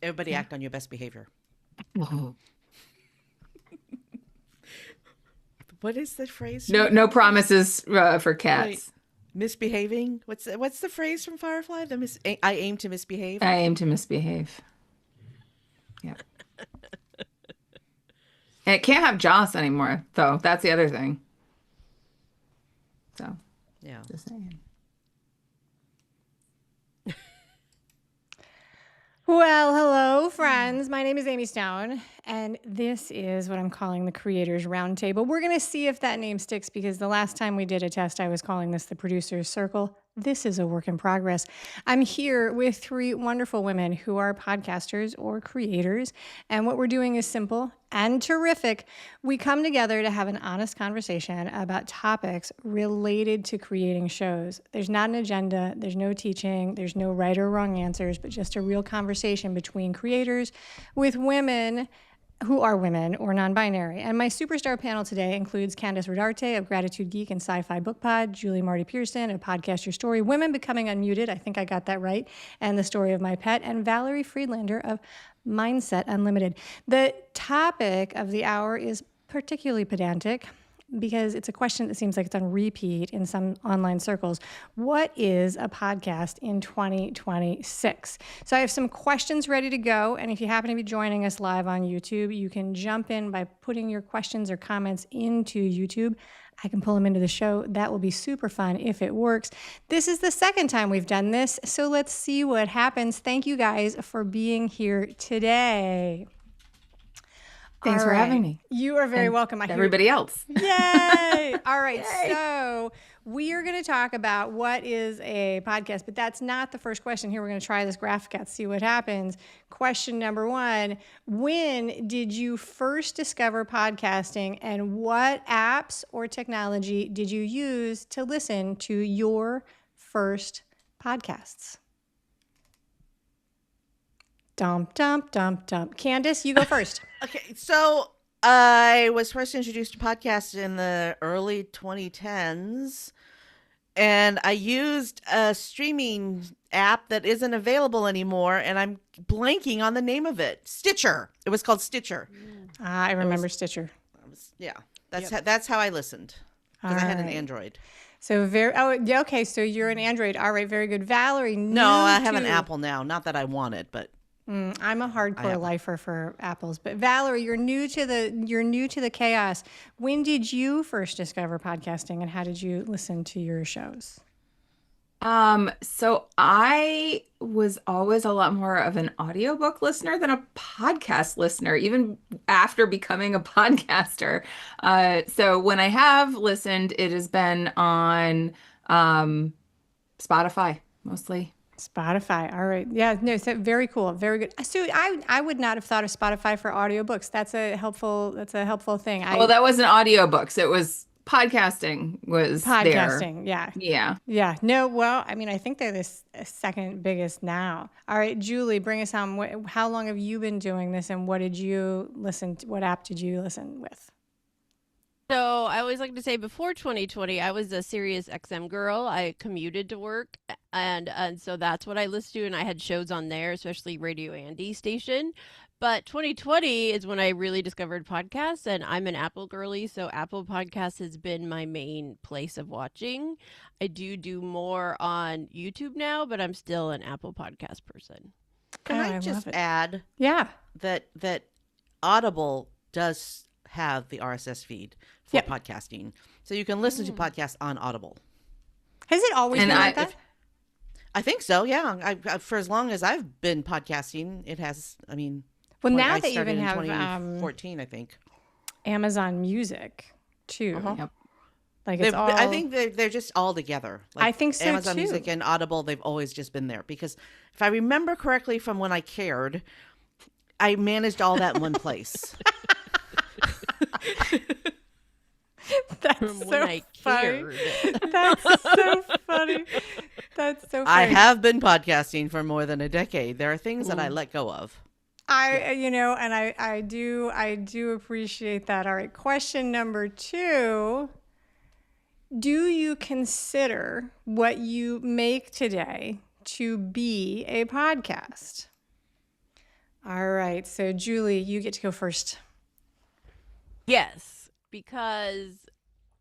Everybody act on your best behavior. What is the phrase? No promises for cats. Wait, misbehaving? What's the phrase from Firefly? I aim to misbehave. I aim to misbehave. Yeah. And it can't have Joss anymore, though. That's the other thing. So, yeah. Just saying. Well, hello, friends. My name is Amy Stone, and this is what I'm calling the Creators Roundtable. We're going to see if that name sticks because the last time we did a test, I was calling this the Producer's Circle. This is a work in progress. I'm here with three wonderful women who are podcasters or creators, and what we're doing is simple and terrific. We come together to have an honest conversation about topics related to creating shows. There's not an agenda, there's no teaching, there's no right or wrong answers, but just a real conversation between creators with women who are women or non-binary. And my superstar panel today includes Kandas Rodarte of Gratitude Geek and Sci-Fi Book Pod, Julie Marty Pearson of Podcast Your Story, Women Becoming Unmuted, I think I got that right, and The Story of My Pet, and Valerie Friedlander of Mindset Unlimited. The topic of the hour is particularly pedantic because it's a question that seems like it's on repeat in some online circles. What is a podcast in 2026? So I have some questions ready to go. And if you happen to be joining us live on YouTube, you can jump in by putting your questions or comments into YouTube. I can pull them into the show. That will be super fun if it works. This is the second time we've done this, so let's see what happens. Thank you guys for being here today. Thanks for having me. You are very welcome. Everybody else. Yay! All right, so we are going to talk about what is a podcast, but that's not the first question here. We're going to try this graphic out, see what happens. Question number one, when did you first discover podcasting and what apps or technology did you use to listen to your first podcasts? Dump, dump, dump, dump. Kandas, you go first. Okay, so I was first introduced to podcasts in the early 2010s, and I used a streaming app that isn't available anymore, and I'm blanking on the name of it. Stitcher. It was called Stitcher. I remember Stitcher. That's how I listened because I had an Android. So okay. So you're an Android. All right, very good. Valerie, no, I have an Apple now. Not that I want it, but. I'm a hardcore lifer for apples, but Valerie, you're new to the chaos. When did you first discover podcasting, and how did you listen to your shows? So I was always a lot more of an audiobook listener than a podcast listener, even after becoming a podcaster. So when I have listened, it has been on Spotify mostly. Spotify. All right. Yeah, no, so very cool. Very good. So I would not have thought of Spotify for audiobooks. That's a helpful thing. Well, that wasn't audiobooks. It was podcasting podcasting. There. Yeah. Yeah. No, well, I mean, I think they're the second biggest now. All right, Julie, bring us home. How long have you been doing this, and what did you listen to? What app did you listen with? So I always like to say before 2020, I was a Sirius XM girl. I commuted to work, and so that's what I listened to, and I had shows on there, especially Radio Andy station. But 2020 is when I really discovered podcasts, and I'm an Apple girly, so Apple Podcasts has been my main place of watching. I do more on YouTube now, but I'm still an Apple Podcast person. Can I just add that Audible does have the RSS feed for podcasting. So you can listen to podcasts on Audible. Has it always been like that? I think so, yeah. I for as long as I've been podcasting, it has, I mean... Well, now they even have... 2014, I think. Amazon Music, too. Yep. Like it's all... I think they're just all together. Like I think so, Amazon too. Music and Audible, they've always just been there. Because if I remember correctly from when I cared, I managed all that in one place. That's so funny. That's so funny. That's so funny. I have been podcasting for more than a decade. There are things that I let go of. I do appreciate that. All right. Question number 2. Do you consider what you make today to be a podcast? All right. So, Julie, you get to go first. Yes, because,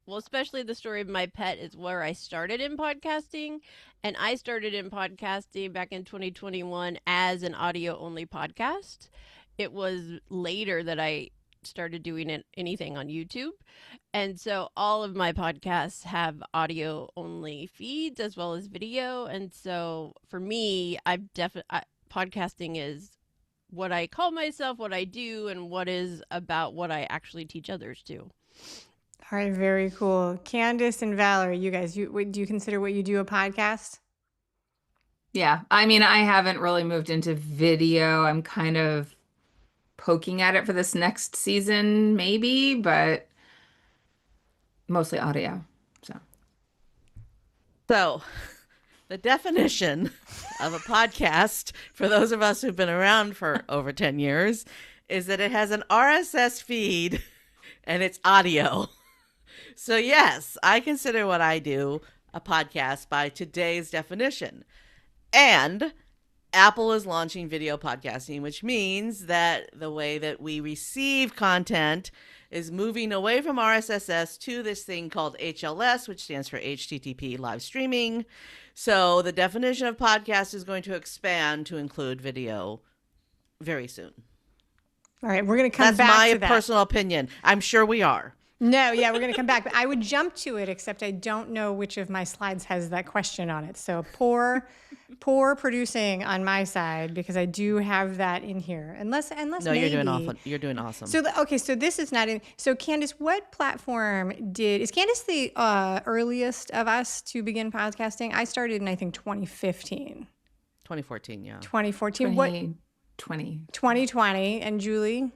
well, especially the story of my pet is where I started in podcasting. And I started in podcasting back in 2021 as an audio only podcast. It was later that I started doing anything on YouTube. And so all of my podcasts have audio only feeds as well as video. And so for me, I've definitely, podcasting is what I call myself, what I do, and what is about what I actually teach others too. All right. Very cool. Kandas and Valerie, you guys, do you consider what you do a podcast? Yeah. I mean, I haven't really moved into video. I'm kind of poking at it for this next season, maybe, but mostly audio. So, the definition of a podcast, for those of us who've been around for over 10 years, is that it has an RSS feed and it's audio. So, yes, I consider what I do a podcast by today's definition. And Apple is launching video podcasting, which means that the way that we receive content is moving away from RSS to this thing called HLS, which stands for HTTP live streaming. So the definition of podcast is going to expand to include video very soon. All right. We're going to come That's back my to that. personal opinion. I'm sure we are. No, yeah, we're going to come back. But I would jump to it, except I don't know which of my slides has that question on it. So poor producing on my side, because I do have that in here. Unless No, maybe. you're doing awesome. You're doing awesome. So okay, so this is not in. So Kandas, what platform is Kandas the earliest of us to begin podcasting? I started in I think 2015, 2014, yeah. 2014. What 2020. 2020 and Julie?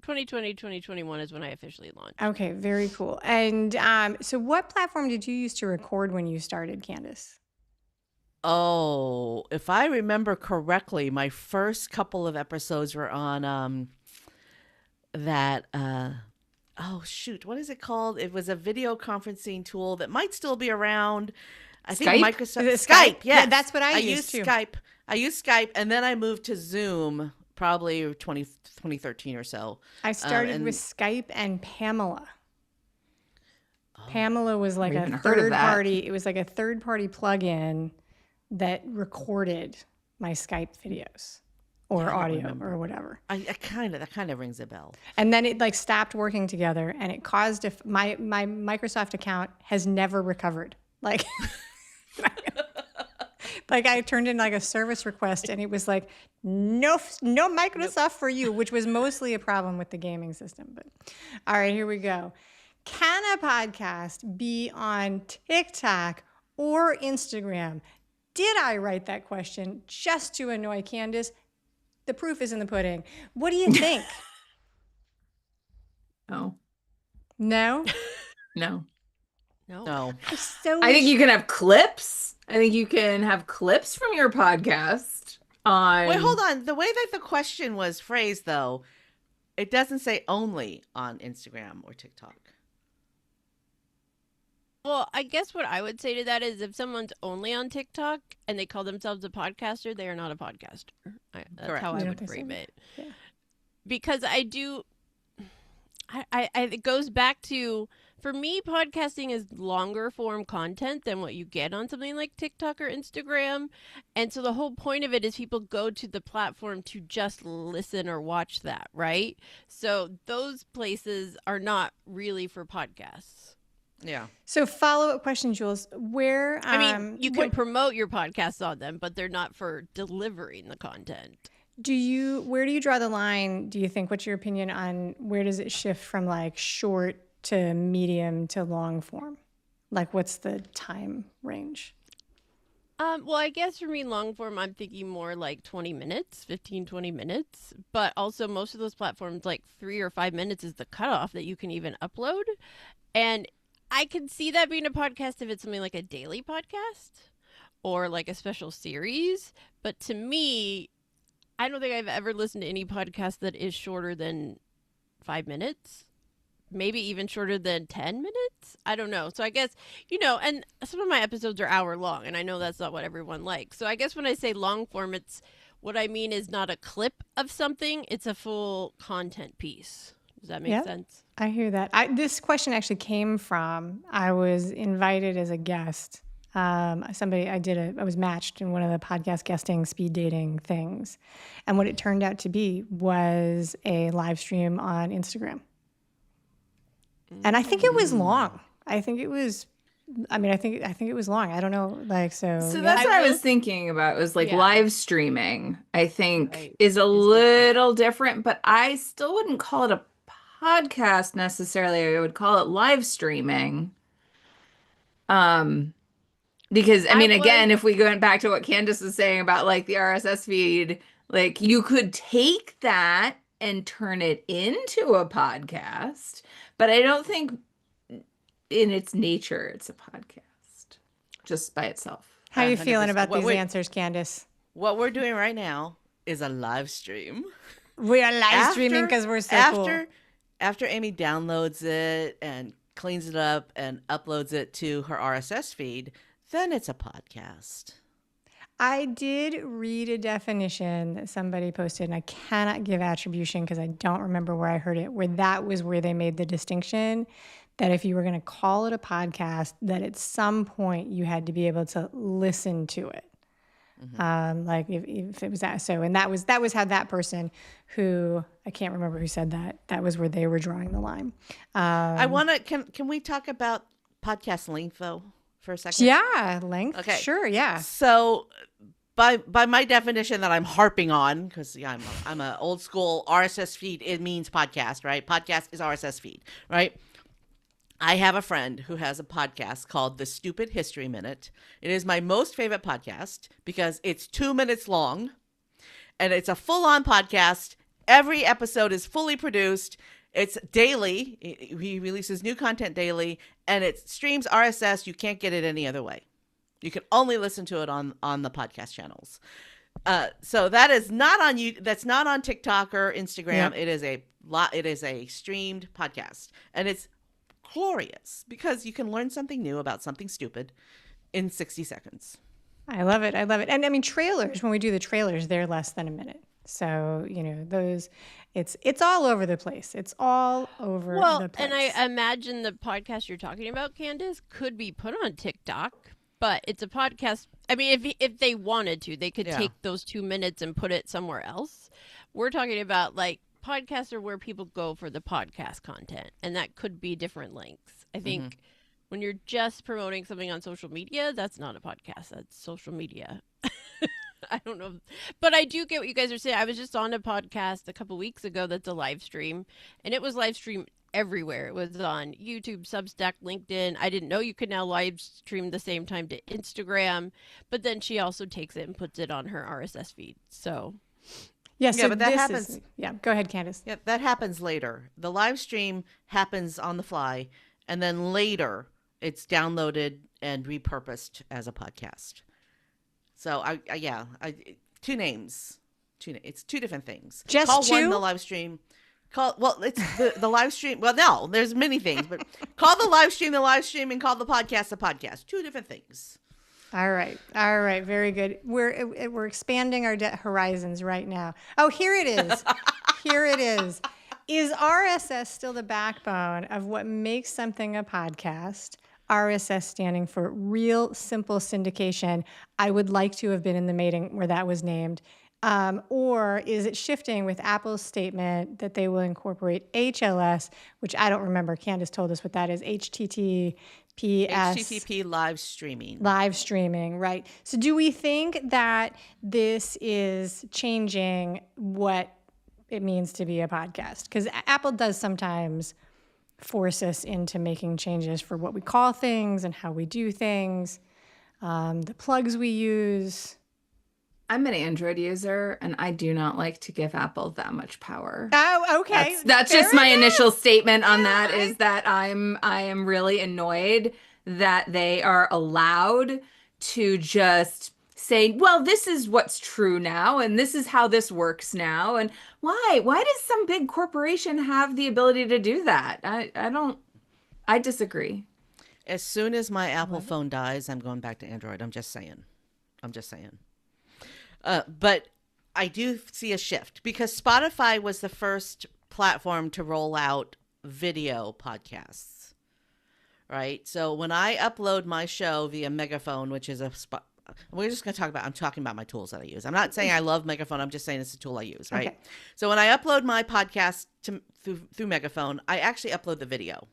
2020, 2021 is when I officially launched. Okay, very cool. And so what platform did you use to record when you started, Kandas? Oh, if I remember correctly, my first couple of episodes were on oh shoot, what is it called? It was a video conferencing tool that might still be around. I think Skype? Microsoft Is it Skype. Skype? Yes. Yeah, that's what I used used too. Skype. I used Skype, and then I moved to Zoom, probably 2013 or so. I started and- with Skype and Pamela. Pamela was like Never a even heard of third that. party. It was like a third party plugin that recorded my Skype videos or I don't audio remember. or whatever. that kind of rings a bell. And then it like stopped working together, and it caused my Microsoft account has never recovered. Like, like I turned in like a service request, and it was like no Microsoft for you, which was mostly a problem with the gaming system. But all right, here we go. Can a podcast be on TikTok or Instagram? Did I write that question just to annoy Kandas? The proof is in the pudding. What do you think? No. No? No. No. I think you can have clips. I think you can have clips from your podcast on. Wait, hold on. The way that the question was phrased, though, it doesn't say only on Instagram or TikTok. Well, I guess what I would say to that is if someone's only on TikTok and they call themselves a podcaster, they are not a podcaster. That's Correct. how You I don't would think so? frame it. Yeah. Because it goes back to, for me, podcasting is longer form content than what you get on something like TikTok or Instagram. And so the whole point of it is people go to the platform to just listen or watch that, right? So those places are not really for podcasts. Yeah. So follow-up question, Jules. Where I mean, you can what promote your podcasts on them, but they're not for delivering the content. where do you draw the line, do you think? What's your opinion on where does it shift from like short to medium to long form? Like what's the time range? Well, I guess for me, long form, I'm thinking more like 20 minutes, 15, 20 minutes. But also most of those platforms, like 3 or 5 minutes is the cutoff that you can even upload. And I can see that being a podcast if it's something like a daily podcast or like a special series. But to me, I don't think I've ever listened to any podcast that is shorter than 5 minutes. Maybe even shorter than 10 minutes. I don't know. So I guess, and some of my episodes are hour long, and I know that's not what everyone likes. So I guess when I say long form, it's What I mean is not a clip of something, it's a full content piece. Does that make Yep. sense? I hear that. This question actually came from, I was invited as a guest. I was matched in one of the podcast guesting speed dating things. And what it turned out to be was a live stream on Instagram. And I think it was long. I think it was long. I don't know. So yeah. that's what I was thinking about, was like live streaming, I think Right. is a little different, but I still wouldn't call it a podcast necessarily. I would call it live streaming. Because again, if we go back to what Kandas was saying about like the RSS feed, like you could take that and turn it into a podcast, but I don't think in its nature it's a podcast just by itself. How are you feeling 100%. about these answers, Candace? What we're doing right now is a live stream. We are live streaming because we're so cool. After Amy downloads it and cleans it up and uploads it to her RSS feed, then it's a podcast. I did read a definition that somebody posted, and I cannot give attribution because I don't remember where I heard it, where that was where they made the distinction that if you were going to call it a podcast, that at some point you had to be able to listen to it. Like if it was that. So, and that was how that person, who I can't remember who said that was where they were drawing the line. Can we talk about podcast length though for a second? Yeah, length. Okay. Sure. Yeah. So by my definition that I'm harping on, because I'm a old school RSS feed, it means podcast, right? Podcast is RSS feed, right? I have a friend who has a podcast called The Stupid History Minute. It is my most favorite podcast because it's 2 minutes long and it's a full-on podcast. Every episode is fully produced. It's daily. He releases new content daily, and it streams RSS. You can't get it any other way. You can only listen to it on the podcast channels. So that is not on you. That's not on TikTok or Instagram. Yeah. It is a streamed podcast, and it's glorious because you can learn something new about something stupid in 60 seconds. I love it. And trailers, when we do the trailers, they're less than a minute. So, those, it's all over the place. It's all over the place. And I imagine the podcast you're talking about, Kandas, could be put on TikTok, but it's a podcast. I mean, if they wanted to, they could take those 2 minutes and put it somewhere else. We're talking about like podcasts are where people go for the podcast content, and that could be different lengths. I think when you're just promoting something on social media, that's not a podcast, that's social media. I don't know, but I do get what you guys are saying. I was just on a podcast a couple weeks ago that's a live stream, and it was live streamed everywhere. It was on YouTube, Substack, LinkedIn. I didn't know you could now live stream the same time to Instagram, but then she also takes it and puts it on her RSS feed. So but that happens. Go ahead, Kandas. Yeah, that happens later. The live stream happens on the fly, and then later it's downloaded and repurposed as a podcast. So two names. It's two different things. Just call two? one the live stream. It's the live stream. Well, no, there's many things, but call the live stream, and call the podcast. Two different things. All right. Very good. We're expanding our horizons right now. Oh, here it is. Is RSS still the backbone of what makes something a podcast? RSS standing for Real Simple Syndication. I would like to have been in the meeting where that was named. Or is it shifting with Apple's statement that they will incorporate HLS, which I don't remember. Kandas told us what that is. HTTPS. HTTP live streaming. Live streaming, right. So do we think that this is changing what it means to be a podcast? Because Apple does sometimes force us into making changes for what we call things and how we do things, the plugs we use. I'm an Android user, and I do not like to give Apple that much power. Oh, okay. That's just my initial statement on that, is that I am really annoyed that they are allowed to just say, well, this is what's true now, and this is how this works now. And why does some big corporation have the ability to do that? I disagree. As soon as my Apple phone dies, I'm going back to Android. I'm just saying. But I do see a shift because Spotify was the first platform to roll out video podcasts, right? So when I upload my show via Megaphone, which is we're just going to I'm talking about my tools that I use. I'm not saying I love Megaphone. I'm just saying it's a tool I use, right? Okay. So when I upload my podcast through Megaphone, I actually upload the video.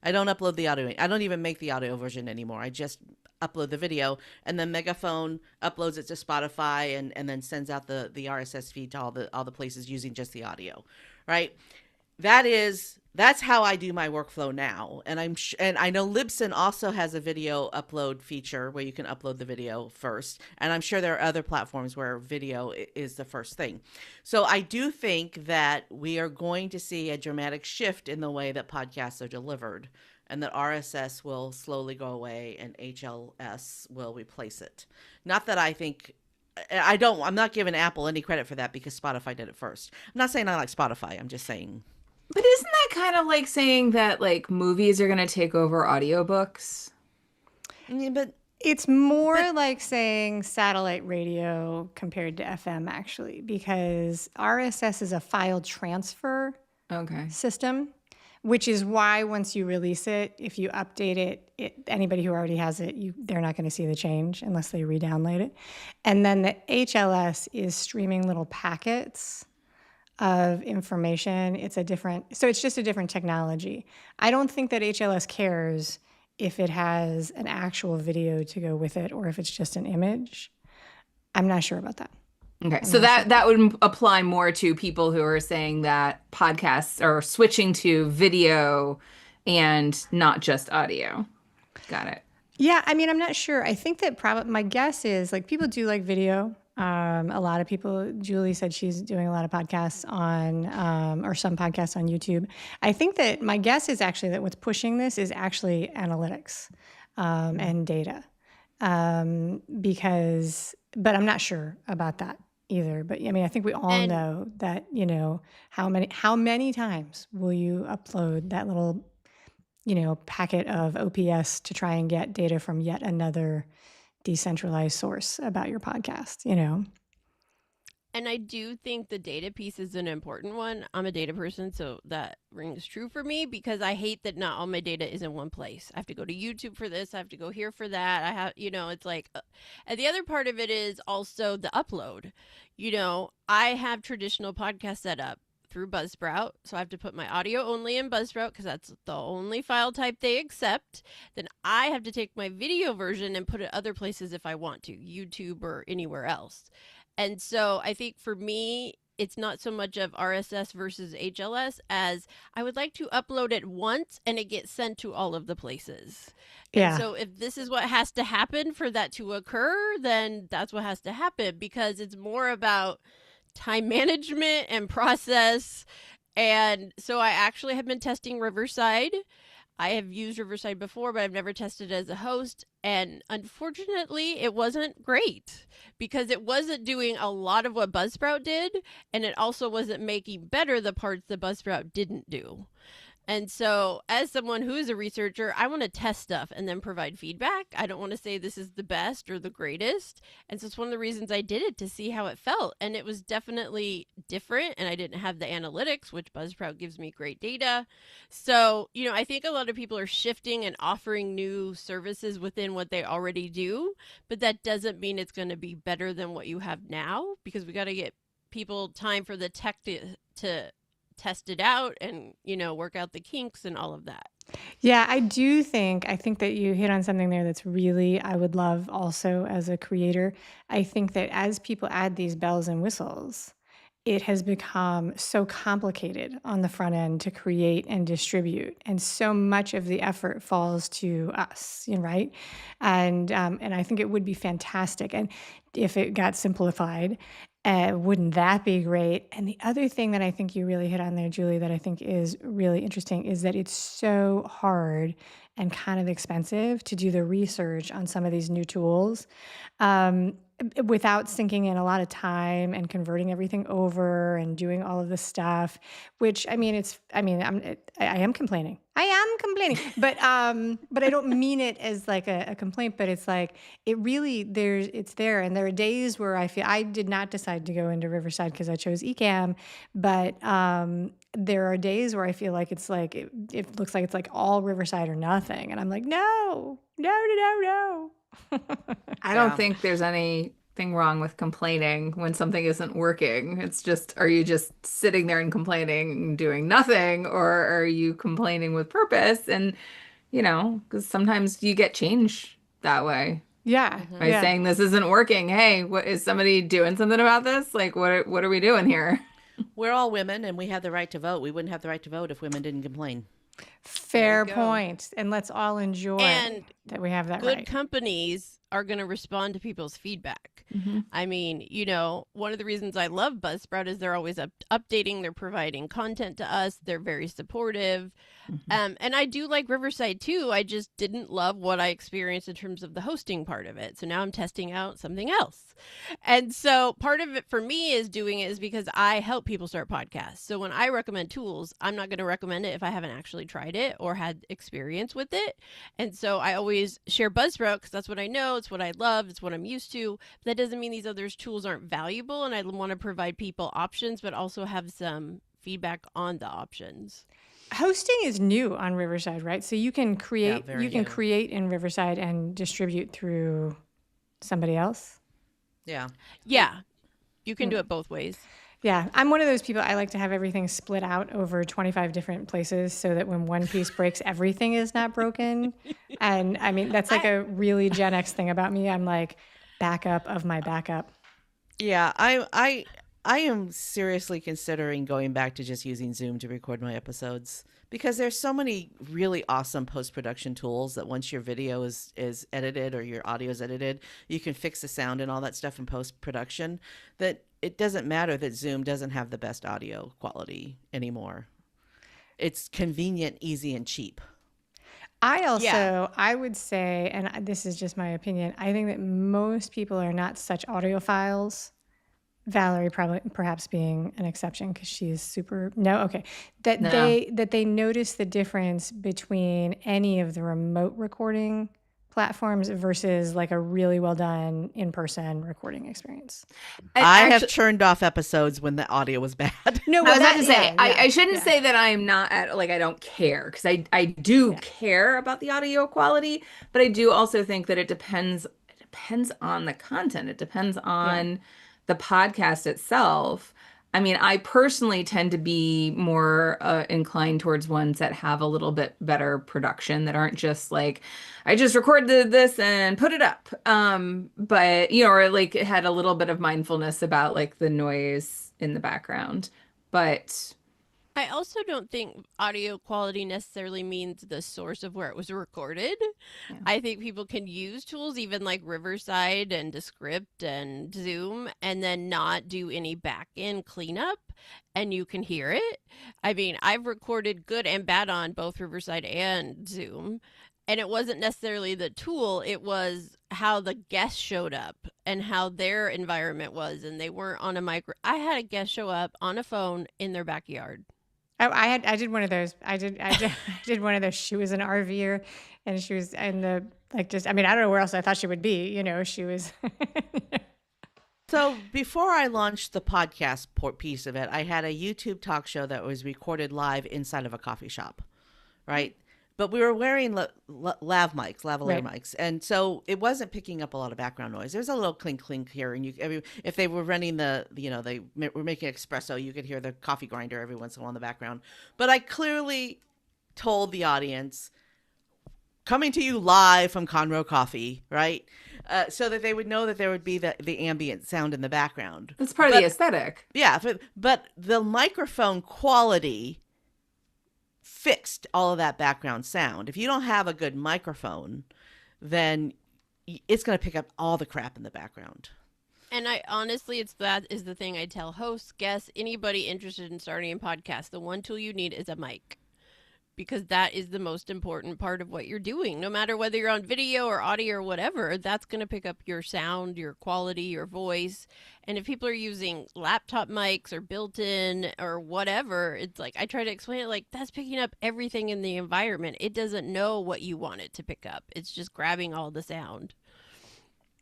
I don't upload the audio. I don't even make the audio version anymore. I just upload the video, and then Megaphone uploads it to Spotify and then sends out the RSS feed to all the places using just the audio, right? That's how I do my workflow now. And and I know Libsyn also has a video upload feature where you can upload the video first. And I'm sure there are other platforms where video is the first thing. So I do think that we are going to see a dramatic shift in the way that podcasts are delivered, and that RSS will slowly go away and HLS will replace it. Not that I'm not giving Apple any credit for that because Spotify did it first. I'm not saying I like Spotify. I'm just saying. But isn't that kind of like saying that like movies are going to take over audiobooks? Yeah, but It's more like saying satellite radio compared to FM, actually, because RSS is a file transfer Okay. system, which is why once you release it, if you update it, anybody who already has it, they're not going to see the change unless they re-download it. And then the HLS is streaming little packets of information. So it's just a different technology. I don't think that HLS cares if it has an actual video to go with it or if it's just an image. I'm not sure about that. Okay, so that would apply more to people who are saying that podcasts are switching to video and not just audio. Got it. Yeah, I mean, I'm not sure. I think that probably my guess is like people do like video. A lot of people, Julie said she's doing a lot of podcasts on, or some podcasts on YouTube. I think that my guess is actually that what's pushing this is actually analytics and data. But I'm not sure about that either. But I mean, I think we all know that, how many times will you upload that little, packet of OPS to try and get data from yet another decentralized source about your podcast, And I do think the data piece is an important one. I'm a data person, so that rings true for me because I hate that not all my data is in one place. I have to go to YouTube for this. I have to go here for that. I have, it's like, and the other part of it is also the upload. I have traditional podcast set up through Buzzsprout. So I have to put my audio only in Buzzsprout because that's the only file type they accept. Then I have to take my video version and put it other places if I want to, YouTube or anywhere else. And so I think for me, it's not so much of RSS versus HLS as I would like to upload it once and it gets sent to all of the places. Yeah. And so if this is what has to happen for that to occur, then that's what has to happen because it's more about time management and process. And so I actually have been testing Riverside. I have used Riverside before, but I've never tested it as a host. And unfortunately, it wasn't great because it wasn't doing a lot of what Buzzsprout did. And it also wasn't making better the parts that Buzzsprout didn't do. And so as someone who is a researcher, I want to test stuff and then provide feedback. I don't want to say this is the best or the greatest. And so it's one of the reasons I did it to see how it felt. And it was definitely different. And I didn't have the analytics, which Buzzsprout gives me great data. So, I think a lot of people are shifting and offering new services within what they already do. But that doesn't mean it's going to be better than what you have now because we got to get people time for the tech to test it out and, work out the kinks and all of that. Yeah, I think that you hit on something there that's really, I would love also as a creator. I think that as people add these bells and whistles, it has become so complicated on the front end to create and distribute. And so much of the effort falls to us, right? And I think it would be fantastic. And if it got simplified, wouldn't that be great? And the other thing that I think you really hit on there, Julie, that I think is really interesting is that it's so hard and kind of expensive to do the research on some of these new tools. without sinking in a lot of time and converting everything over and doing all of this stuff, which I mean, I am complaining. I am complaining, but I don't mean it as like a complaint, but it's like, it's there. And there are days where I feel I did not decide to go into Riverside because I chose Ecamm, but, there are days where I feel like it looks like it's like all Riverside or nothing. And I'm like, no, no, no, no, no. I don't think there's anything wrong with complaining when something isn't working. It's just, are you just sitting there and complaining and doing nothing, or are you complaining with purpose? And, because sometimes you get change that way. Yeah. By saying this isn't working. Hey, what is somebody doing something about this? Like, what are we doing here? We're all women and we have the right to vote. We wouldn't have the right to vote if women didn't complain. Fair point. And let's all enjoy that we have that right. Good companies are going to respond to people's feedback. Mm-hmm. I mean, one of the reasons I love Buzzsprout is they're always updating, they're providing content to us, they're very supportive. Mm-hmm. And I do like Riverside too. I just didn't love what I experienced in terms of the hosting part of it. So now I'm testing out something else. And so part of it for me is doing it is because I help people start podcasts. So when I recommend tools, I'm not going to recommend it if I haven't actually tried it or had experience with it. And so I always share Buzzsprout because that's what I know. It's what I love. It's what I'm used to. But that doesn't mean these other tools aren't valuable. And I want to provide people options, but also have some feedback on the options. Hosting is new on Riverside, right? So you can create create in Riverside and distribute through somebody else. Yeah. Yeah. You can do it both ways. Yeah. I'm one of those people, I like to have everything split out over 25 different places so that when one piece breaks, everything is not broken. And I mean, that's like a really Gen X thing about me. I'm like backup of my backup. Yeah. I am seriously considering going back to just using Zoom to record my episodes because there's so many really awesome post-production tools that once your video is edited or your audio is edited, you can fix the sound and all that stuff in post-production, that it doesn't matter that Zoom doesn't have the best audio quality anymore. It's convenient, easy, and cheap. I would say, and this is just my opinion, I think that most people are not such audiophiles. Valerie perhaps being an exception because she's super that they notice the difference between any of the remote recording platforms versus like a really well done in-person recording experience. I have turned off episodes when the audio was bad. No, I was about to say, I shouldn't say that I'm not I don't care, because I do care about the audio quality, but I do also think that it depends on the content. It depends on the podcast itself. I mean, I personally tend to be more inclined towards ones that have a little bit better production, that aren't just like, I just recorded this and put it up. But, or like it had a little bit of mindfulness about like the noise in the background. But I also don't think audio quality necessarily means the source of where it was recorded. Yeah. I think people can use tools even like Riverside and Descript and Zoom and then not do any back-end cleanup, and you can hear it. I mean, I've recorded good and bad on both Riverside and Zoom, and it wasn't necessarily the tool. It was how the guests showed up and how their environment was, and they weren't on a micro. I had a guest show up on a phone in their backyard. I did one of those. I did one of those. She was an RVer, and she was in the I don't know where else I thought she would be. She was. So before I launched the podcast piece of it, I had a YouTube talk show that was recorded live inside of a coffee shop, right? But we were wearing lavalier mics, and so it wasn't picking up a lot of background noise. There's a little clink clink here, and if they were running they were making espresso, you could hear the coffee grinder every once in a while in the background. But I clearly told the audience, coming to you live from Conroe Coffee, right? So that they would know that there would be the ambient sound in the background. That's part of the aesthetic. Yeah, but the microphone quality fixed all of that background sound. If you don't have a good microphone, then it's going to pick up all the crap in the background. And I honestly, that is the thing I tell hosts, guests, anybody interested in starting a podcast. The one tool you need is a mic. because that is the most important part of what you're doing. No matter whether you're on video or audio or whatever, that's going to pick up your sound, your quality, your voice. And if people are using laptop mics or built-in or whatever, it's like I try to explain it like that's picking up everything in the environment. It doesn't know what you want it to pick up. It's just grabbing all the sound.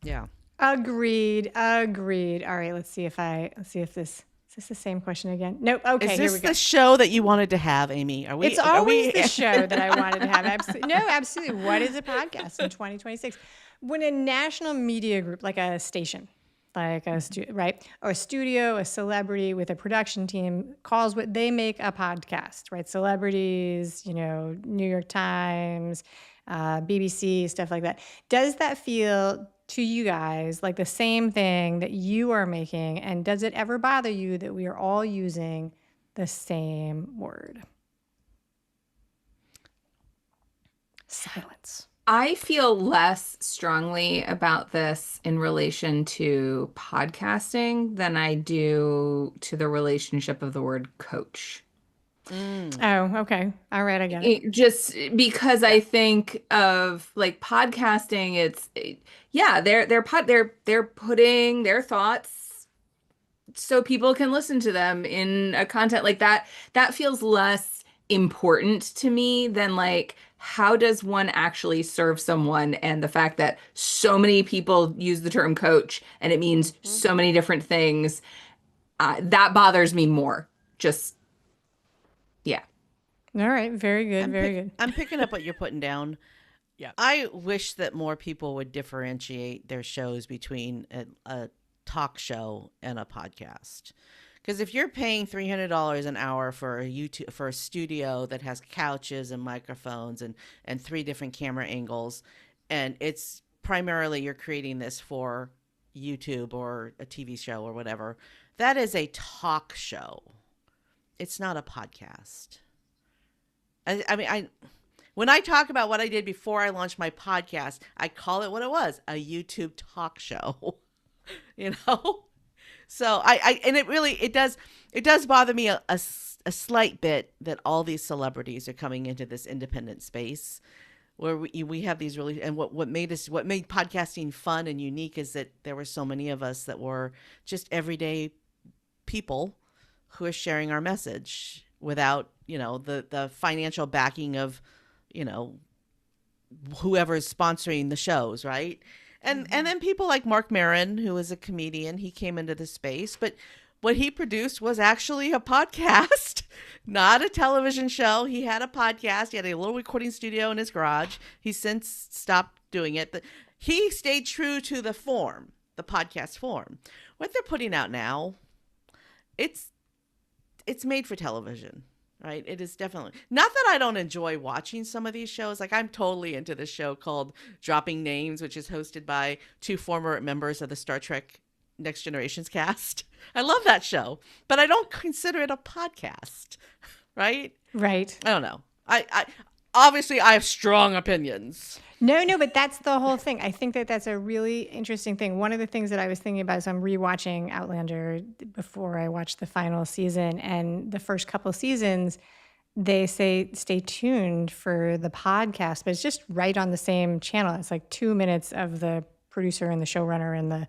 Yeah. Agreed. Agreed. All right, let's see if this is this the same question again? Nope. Okay, Is here we this go. the show that you wanted to have, Amy? Are we? It's always the show that I wanted to have. Absolutely. No, absolutely. What is a podcast in 2026? When a national media group, like a station, like a right, or a studio, a celebrity with a production team calls what they make a podcast, right? Celebrities, New York Times, BBC, stuff like that. Does that feel to you guys like the same thing that you are making? And does it ever bother you that we are all using the same word? Silence. I feel less strongly about this in relation to podcasting than I do to the relationship of the word coach. Oh, okay. All right, I get it. Just because I think of like podcasting, they're putting their thoughts so people can listen to them in a content like that. That feels less important to me than like how does one actually serve someone, and the fact that so many people use the term coach and it means so many different things. That bothers me more. Just, yeah. All right. Very good. Very good. I'm picking up what you're putting down. Yeah. I wish that more people would differentiate their shows between a talk show and a podcast. Because if you're paying $300 an hour for a studio that has couches and microphones and 3 different camera angles, and it's primarily you're creating this for YouTube or a TV show or whatever, that is a talk show. It's not a podcast. When I talk about what I did before I launched my podcast, I call it what it was, a YouTube talk show. So it does bother me a slight bit that all these celebrities are coming into this independent space where we have these really, and what made podcasting fun and unique is that there were so many of us that were just everyday people who are sharing our message without, the financial backing of, whoever's sponsoring the shows, right? And then people like Mark Maron, who is a comedian, he came into the space, but what he produced was actually a podcast, not a television show. He had a podcast. He had a little recording studio in his garage. He's since stopped doing it. But he stayed true to the form, the podcast form. What they're putting out now, it's made for television. Right. It is definitely not that I don't enjoy watching some of these shows. Like I'm totally into this show called Dropping Names, which is hosted by 2 former members of the Star Trek Next Generations cast. I love that show, but I don't consider it a podcast. Right. Right. I don't know. I obviously I have strong opinions. No, but that's the whole thing. I think that that's a really interesting thing. One of the things that I was thinking about is I'm rewatching Outlander before I watched the final season, and the first couple seasons, they say stay tuned for the podcast, but it's just right on the same channel. It's like 2 minutes of the producer and the showrunner and the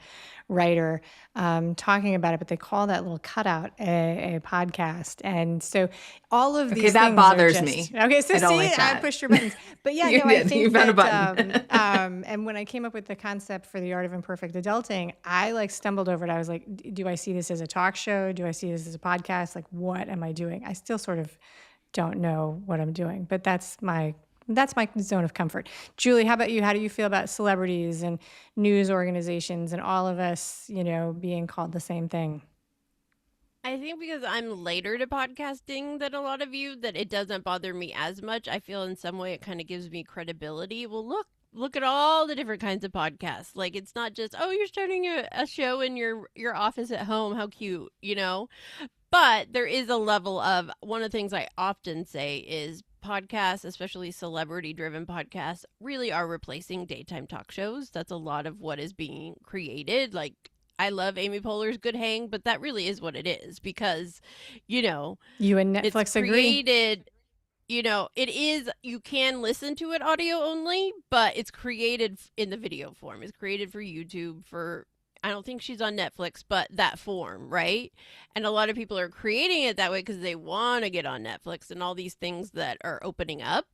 writer talking about it, but they call that little cutout a podcast. And so all of these that things bothers are just, me. Okay, so I don't see, like that. I pushed your buttons. But yeah, You no, I did. think You found a that, button. and when I came up with the concept for the Art of Imperfect Adulting, I stumbled over it. I was like, do I see this as a talk show? Do I see this as a podcast? Like, what am I doing? I still sort of don't know what I'm doing, but that's my zone of comfort. Julie, how about you? How do you feel about celebrities and news organizations and all of us, being called the same thing? I think because I'm later to podcasting than a lot of you, that it doesn't bother me as much. I feel in some way it kind of gives me credibility. Well, look at all the different kinds of podcasts. Like it's not just, oh, you're starting a show in your office at home. How cute, But there is a level of, one of the things I often say is podcasts, especially celebrity-driven podcasts, really are replacing daytime talk shows. That's a lot of what is being created. Like, I love Amy Poehler's Good Hang, but that really is what it is because, You and Netflix it's agree? created. it is, you can listen to it audio only, but it's created in the video form. It's created for YouTube, I don't think she's on Netflix, but that form, right? And a lot of people are creating it that way because they want to get on Netflix and all these things that are opening up.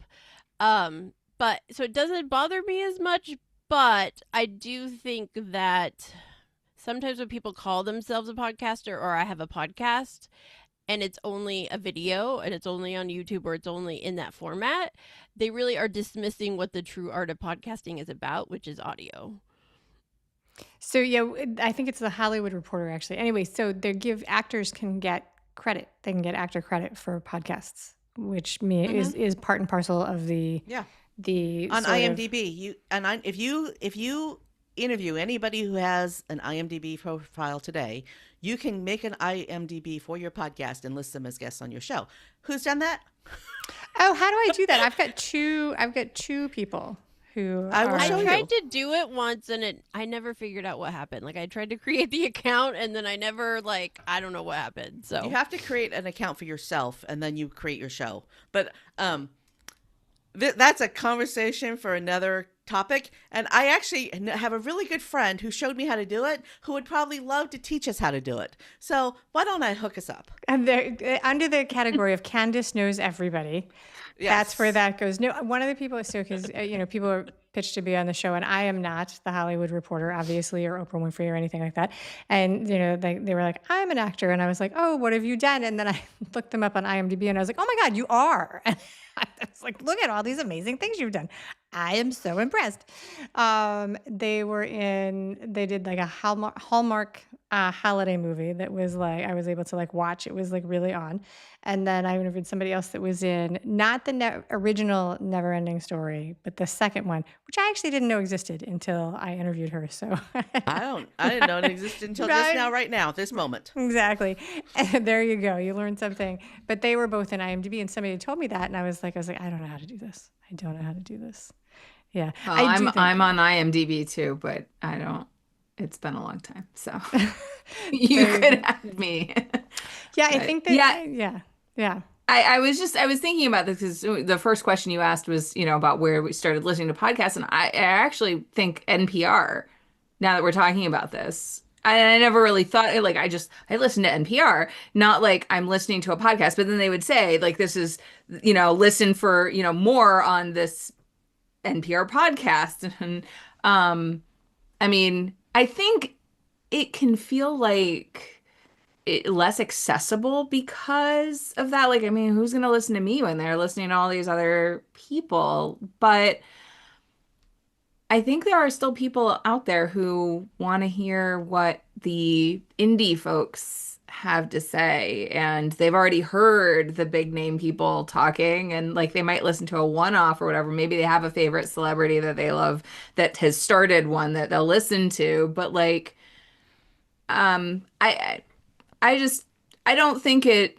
But so it doesn't bother me as much, but I do think that sometimes when people call themselves a podcaster, or I have a podcast, and it's only a video and it's only on YouTube, or it's only in that format, they really are dismissing what the true art of podcasting is about, which is audio. So yeah, I think it's the Hollywood Reporter actually. Anyway, so actors can get credit. They can get actor credit for podcasts, which is part and parcel of the on IMDb. If you interview anybody who has an IMDb profile today, you can make an IMDb for your podcast and list them as guests on your show. Who's done that? Oh, how do I do that? I've got two people who I tried to do it once, and I never figured out what happened. Like, I tried to create the account, and then I never, I don't know what happened. So you have to create an account for yourself, and then you create your show. But that's a conversation for another topic. And I actually have a really good friend who showed me how to do it, who would probably love to teach us how to do it. So why don't I hook us up? And under the category of Kandas Knows Everybody, that's where that goes. No, one of the people, because people are pitched to be on the show, and I am not the Hollywood Reporter, obviously, or Oprah Winfrey or anything like that. And they were like, I'm an actor, and I was like, oh, what have you done? And then I looked them up on IMDb, and I was like, oh my God, you are. And I was like, look at all these amazing things you've done. I am so impressed. They did like a Hallmark holiday movie that was I was able to watch. It was really on. And then I interviewed somebody else that was in not the original Neverending Story, but the second one, which I actually didn't know existed until I interviewed her. So I didn't know it existed until right now, this moment. Exactly. And there you go. You learned something. But they were both in IMDb, and somebody told me that, and I was like, I don't know how to do this. I don't know how to do this. Yeah. Well, I'm on IMDb too, but I don't. It's been a long time, so you could add me. Yeah, I think that. Yeah. I was thinking about this because the first question you asked was, about where we started listening to podcasts, and I actually think NPR. Now that we're talking about this, I never really thought I listened to NPR, not like I'm listening to a podcast, but then they would say this is, listen for more on this NPR podcast, and I mean, I think it can feel less accessible because of that. Who's going to listen to me when they're listening to all these other people? But I think there are still people out there who want to hear what the indie folks have to say, and they've already heard the big name people talking, and they might listen to a one-off or whatever. Maybe they have a favorite celebrity that they love that has started one that they'll listen to, but I don't think I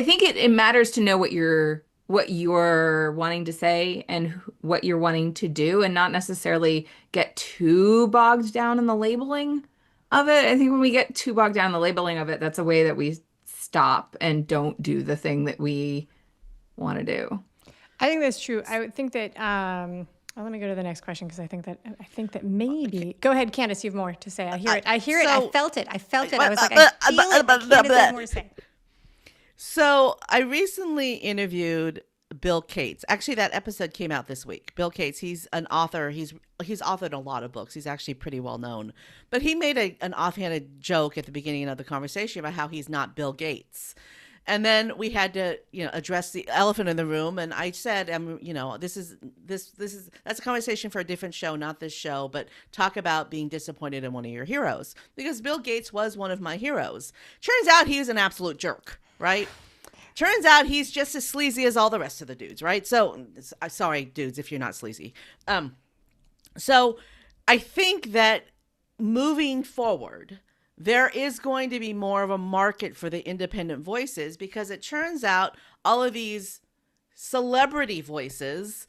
think it matters to know what you're wanting to say and what you're wanting to do, and not necessarily get too bogged down in the labeling of it. I think when we get too bogged down in the labeling of it, that's a way that we stop and don't do the thing that we want to do. I think that's true. I would think that let me go to the next question, because I think that maybe go ahead, Kandas, you have more to say. I hear it. I felt it. I was like, I feel it. Kandas has more to say. So I recently interviewed Bill Cates. Actually, that episode came out this week. Bill Cates, he's an author. He's authored a lot of books. He's actually pretty well known. But he made an offhanded joke at the beginning of the conversation about how he's not Bill Gates. And then we had to, address the elephant in the room. And I said, that's a conversation for a different show, not this show, but talk about being disappointed in one of your heroes. Because Bill Gates was one of my heroes. Turns out he was an absolute jerk, right? Turns out he's just as sleazy as all the rest of the dudes, right? So, sorry, dudes, if you're not sleazy. So I think that moving forward, there is going to be more of a market for the independent voices, because it turns out all of these celebrity voices,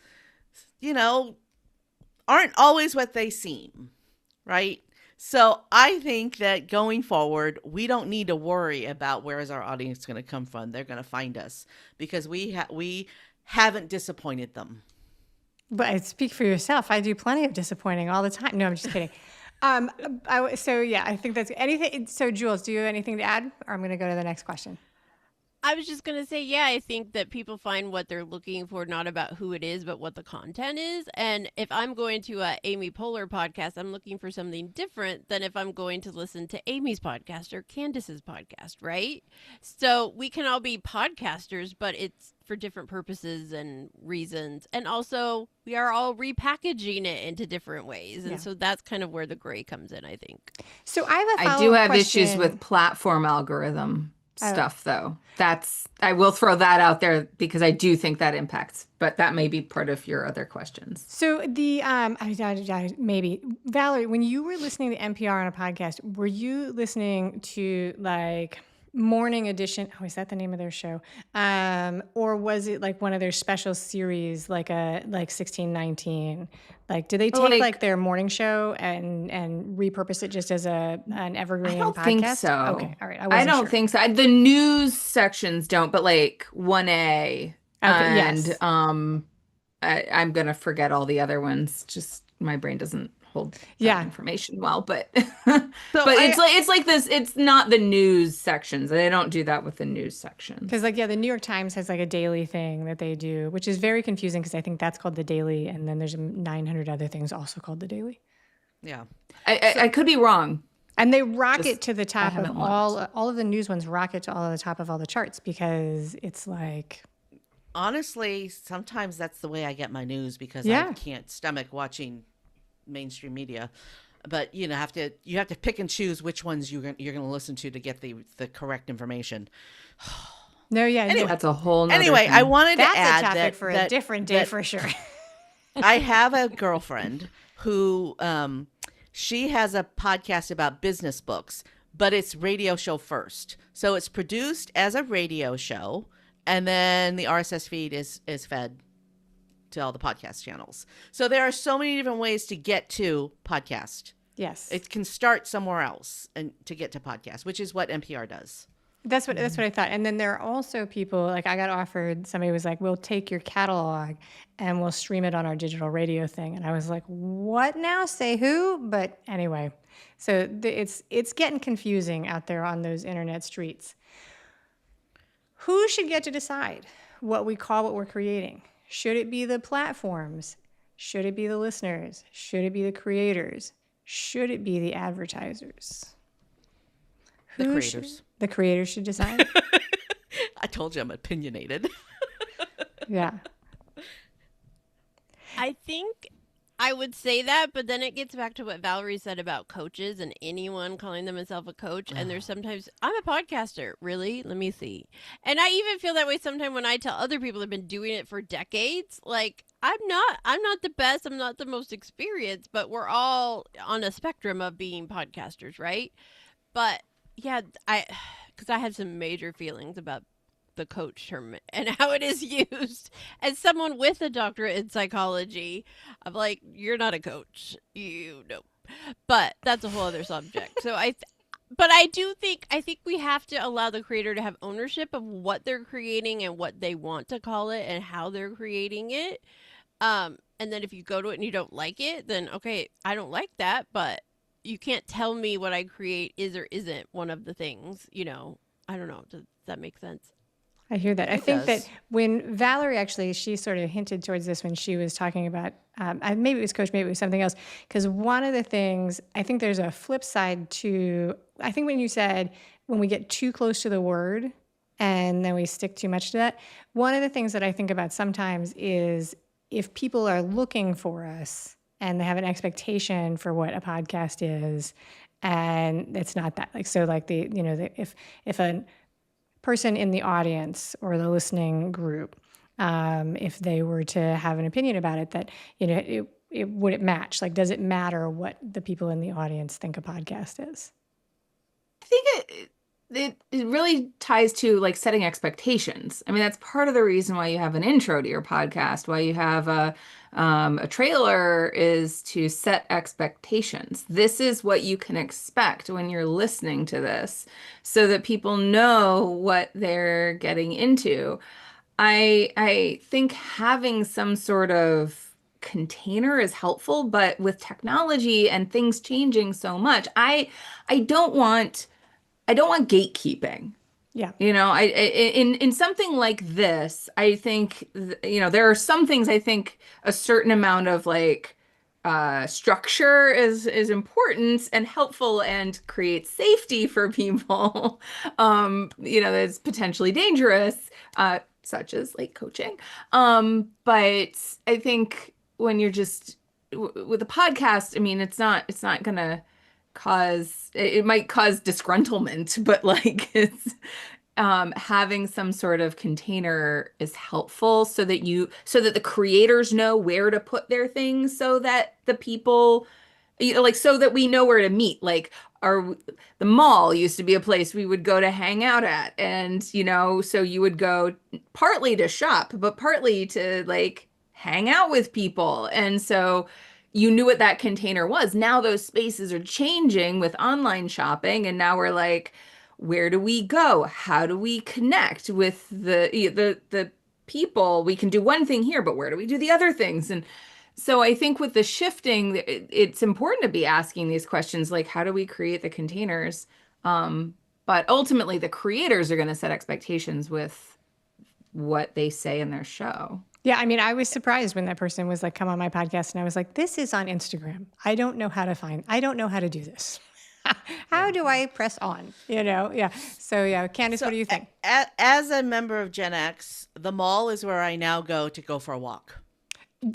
aren't always what they seem, right? So I think that going forward, we don't need to worry about where is our audience going to come from. They're going to find us because we haven't disappointed them. But speak for yourself. I do plenty of disappointing all the time. No, I'm just kidding. So yeah, I think that's anything. So Jules, do you have anything to add? Or I'm going to go to the next question. I was just going to say, yeah, I think that people find what they're looking for not about who it is, but what the content is. And if I'm going to a Amy Poehler podcast, I'm looking for something different than if I'm going to listen to Amy's podcast or Candace's podcast, right? So we can all be podcasters, but it's for different purposes and reasons. And also, we are all repackaging it into different ways. And so that's kind of where the gray comes in, I think. So I have a I follow-up do have question. issues with platform algorithm stuff, though. I will throw that out there because I do think that impacts, but that may be part of your other questions. So the maybe Valerie, when you were listening to NPR on a podcast, were you listening to like Morning Edition? Oh, is that the name of their show? Or was it like one of their special series, like 1619? Like, did they take like their morning show and repurpose it just as an evergreen podcast? I don't think so. Okay, all right. I don't think so. The news sections don't, but like 1A and I'm gonna forget all the other ones. Just my brain doesn't hold that information well, but it's like this. It's not the news sections. They don't do that with the news sections. Because the New York Times has like a daily thing that they do, which is very confusing because I think that's called the Daily, and then there's 900 other things also called the Daily. Yeah, I could be wrong. And they rocket to the top of all of the news ones. Rocket to all of the top of all the charts because it's like. Honestly, sometimes that's the way I get my news because I can't stomach watching mainstream media. But you have to pick and choose which ones you're going to listen to get the correct information. Anyway, that's a whole nother thing. I wanted to add that's a topic for a different day for sure. I have a girlfriend who she has a podcast about business books, but it's radio show first. So it's produced as a radio show, and then the RSS feed is fed to all the podcast channels. So there are so many different ways to get to podcast. Yes. It can start somewhere else and to get to podcast, which is what NPR does. That's what I thought. And then there are also people, like I got offered, somebody was like, we'll take your catalog and we'll stream it on our digital radio thing. And I was like, what now? Say who? But anyway, so it's getting confusing out there on those internet streets. Who should get to decide what we call what we're creating? Should it be the platforms? Should it be the listeners? Should it be the creators? Should it be the advertisers? The creators. The creators should decide? I told you I'm opinionated. Yeah. I think I would say that, but then it gets back to what Valerie said about coaches and anyone calling themselves a coach. And there's sometimes, I'm a podcaster. Really? Let me see. And I even feel that way sometimes when I tell other people who've been doing it for decades. Like, I'm not the best. I'm not the most experienced, but we're all on a spectrum of being podcasters, right? But yeah, because I have some major feelings about the coach term and how it is used. As someone with a doctorate in psychology, I'm like, you're not a coach, you know. But that's a whole other subject. So I think we have to allow the creator to have ownership of what they're creating and what they want to call it and how they're creating it. And then if you go to it and you don't like it, then okay, I don't like that, but you can't tell me what I create is or isn't one of the things, I don't know. Does that make sense? I hear that. I think that when Valerie actually, she sort of hinted towards this when she was talking about, maybe it was coach, maybe it was something else. Because one of the things, I think there's a flip side to, I think when you said, when we get too close to the word and then we stick too much to that, one of the things that I think about sometimes is if people are looking for us and they have an expectation for what a podcast is, and it's not that, like, so like if a person in the audience or the listening group, if they were to have an opinion about it, that, would it match? Like, does it matter what the people in the audience think a podcast is? I think it really ties to like setting expectations. I mean, that's part of the reason why you have an intro to your podcast, why you have a trailer is to set expectations. This is what you can expect when you're listening to this, so that people know what they're getting into. I think having some sort of container is helpful, but with technology and things changing so much, I don't want I don't want gatekeeping. Yeah. In something like this, I think there are some things I think a certain amount of like structure is important and helpful and creates safety for people. That's potentially dangerous, such as like coaching. But I think when you're just with a podcast, I mean, it's not gonna cause it might cause disgruntlement, but like it's having some sort of container is helpful so that the creators know where to put their things so that the people like so that we know where to meet. Like the mall used to be a place we would go to hang out at, and so you would go partly to shop but partly to like hang out with people, and so you knew what that container was. Now those spaces are changing with online shopping, and now we're like, where do we go? How do we connect with the people? We can do one thing here, but where do we do the other things? And so I think with the shifting, it's important to be asking these questions like, how do we create the containers? But ultimately, the creators are going to set expectations with what they say in their show. Yeah, I mean, I was surprised when that person was like, come on my podcast. And I was like, this is on Instagram. I don't know how to do this. How do I press on? Yeah. So yeah, Candace, what do you think? As a member of Gen X, the mall is where I now go for a walk.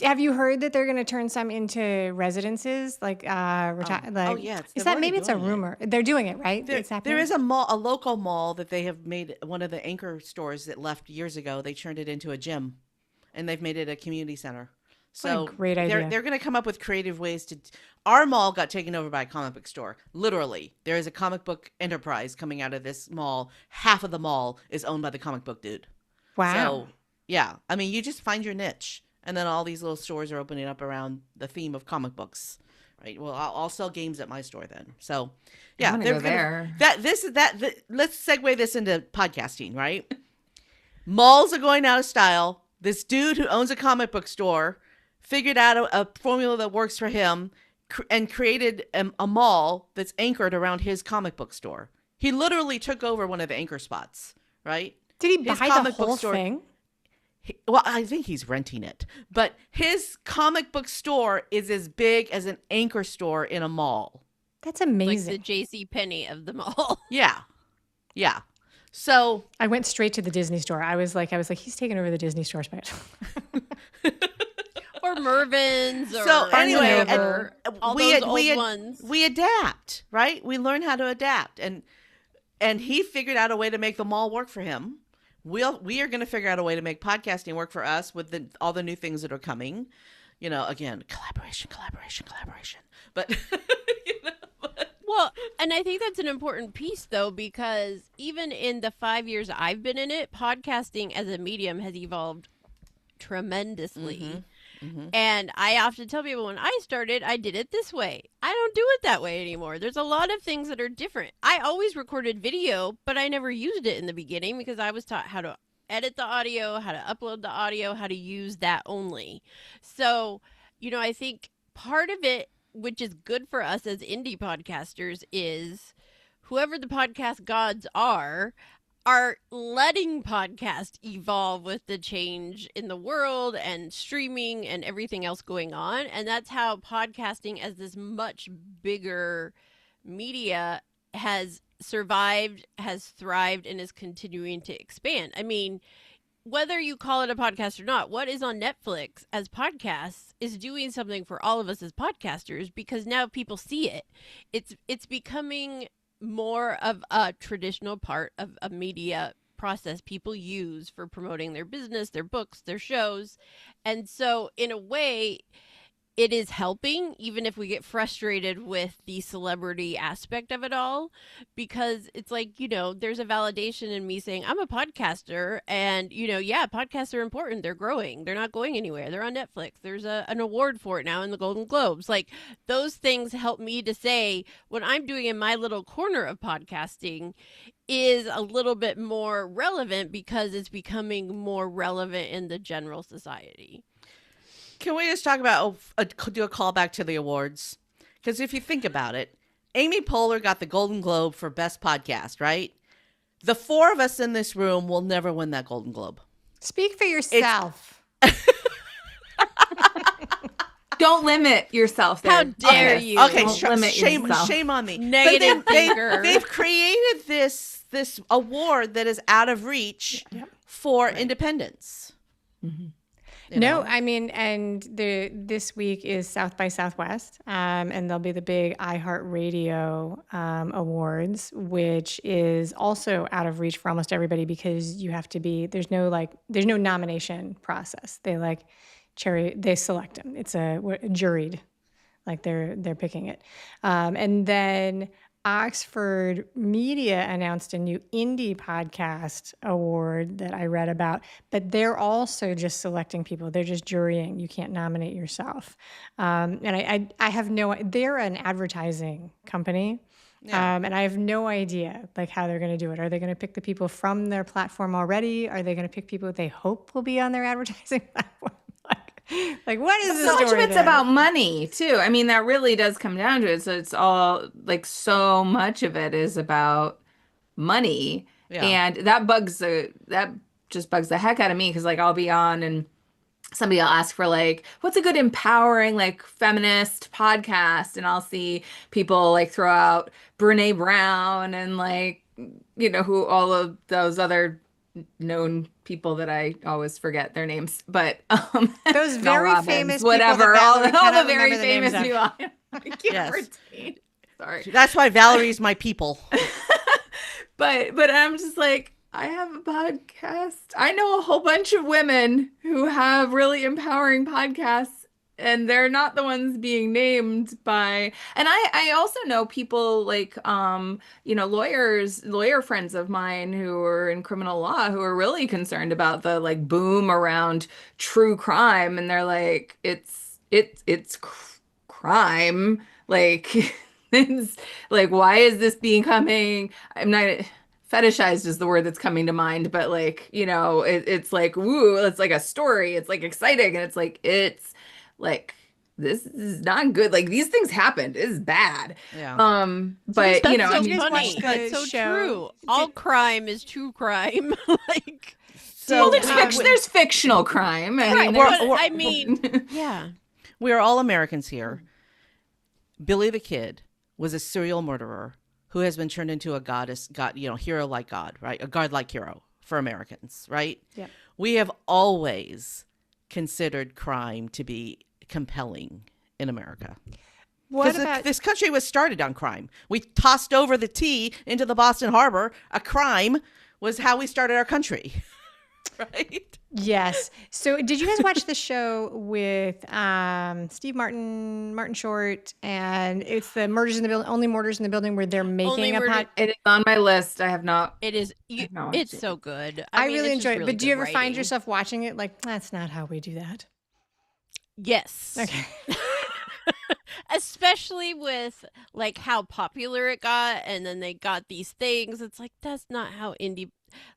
Have you heard that they're going to turn some into residences? Like, oh yeah, is that maybe it's a rumor? They're doing it, right? It's happening. There is a local mall that they have made one of the anchor stores that left years ago. They turned it into a gym, and they've made it a community center. So what a great idea. They're going to come up with creative ways to. Our mall got taken over by a comic book store. Literally, there is a comic book enterprise coming out of this mall. Half of the mall is owned by the comic book dude. Wow. So yeah, I mean, you just find your niche, and then all these little stores are opening up around the theme of comic books. Right. Well, I'll sell games at my store then. So yeah, they're there. Let's segue this into podcasting. Right. Malls are going out of style. This dude who owns a comic book store figured out a formula that works for him and created a mall that's anchored around his comic book store. He literally took over one of the anchor spots, right? Did he buy the whole thing? Well, I think he's renting it. But his comic book store is as big as an anchor store in a mall. That's amazing. Like the JCPenney of the mall. Yeah. Yeah. So I went straight to the Disney store. I was like, he's taking over the Disney store space. Or Mervin's. Or so anyway, all those old ones. We adapt, right? We learn how to adapt, and he figured out a way to make the mall work for him. We are going to figure out a way to make podcasting work for us with all the new things that are coming. Again, collaboration. But Well, and I think that's an important piece, though, because even in the 5 years I've been in it, podcasting as a medium has evolved tremendously. Mm-hmm. Mm-hmm. And I often tell people when I started, I did it this way. I don't do it that way anymore. There's a lot of things that are different. I always recorded video, but I never used it in the beginning because I was taught how to edit the audio, how to upload the audio, how to use that only. So, I think part of it, which is good for us as indie podcasters, is whoever the podcast gods are letting podcast evolve with the change in the world and streaming and everything else going on. And that's how podcasting as this much bigger media has survived, has thrived, and is continuing to expand. I mean, whether you call it a podcast or not, what is on Netflix as podcasts is doing something for all of us as podcasters, because now people see it. It's becoming more of a traditional part of a media process people use for promoting their business, their books, their shows. And so in a way, it is helping, even if we get frustrated with the celebrity aspect of it all, because it's like, there's a validation in me saying I'm a podcaster, and yeah, podcasts are important. They're growing. They're not going anywhere. They're on Netflix. There's an award for it now in the Golden Globes. Like, those things help me to say what I'm doing in my little corner of podcasting is a little bit more relevant because it's becoming more relevant in the general society. Can we just talk about do a callback to the awards? Because if you think about it, Amy Poehler got the Golden Globe for Best Podcast, right? The four of us in this room will never win that Golden Globe. Speak for yourself. Don't limit yourself there. How dare you? Okay, Don't limit yourself. shame on me. Negative thinker. They've created this award that is out of reach for independents. Mm-hmm. I mean, and this week is South by Southwest, and there'll be the big iHeartRadio Awards, which is also out of reach for almost everybody because you have to be, there's no nomination process. They select them. It's a juried, like they're picking it. And then Oxford Media announced a new indie podcast award that I read about, but they're also just selecting people. They're just jurying. You can't nominate yourself. And I have they're an advertising company. Yeah. And I have no idea how they're going to do it. Are they going to pick the people from their platform already? Are they going to pick people they hope will be on their advertising platform? What is this? So much of it's about money too. I mean, that really does come down to it. So it's all so much of it is about money, and that just bugs the heck out of me because I'll be on and somebody will ask for what's a good empowering feminist podcast, and I'll see people throw out Brene Brown and who all of those other known people that I always forget their names, but those very Robbins, famous whatever, all the very famous people. I can't Yes. retain. Sorry, That's why Valerie's my people. but I'm just I have a podcast. I know a whole bunch of women who have really empowering podcasts, and they're not the ones being named by, and I also know people lawyer friends of mine who are in criminal law who are really concerned about the boom around true crime, and they're it's crime, it's why is this becoming, I'm not, fetishized is the word that's coming to mind, but it's woo, it's a story, it's exciting, and it's this is not good. These things happened. It's bad. Yeah. But That's I so mean, funny. That's so true. All crime is true crime. So there's fictional crime. I mean, yeah. We are all Americans here. Billy the Kid was a serial murderer who has been turned into a hero like God, right? A godlike hero for Americans, right? Yeah. We have always considered crime to be compelling in America. What about this country was started on crime. We tossed over the tea into the Boston Harbor. A crime was how we started our country, right? Yes. So did you guys watch the show with Steve Martin Short, and it's the Murders in the Building, Only Murders in the Building, where they're making it is on my list. I have not. It is. It's so good. I mean, really it's just enjoy it. really But do you good ever find writing. yourself watching it that's not how we do that? Yes. Okay. Especially with how popular it got, and then they got these things. It's that's not how indie.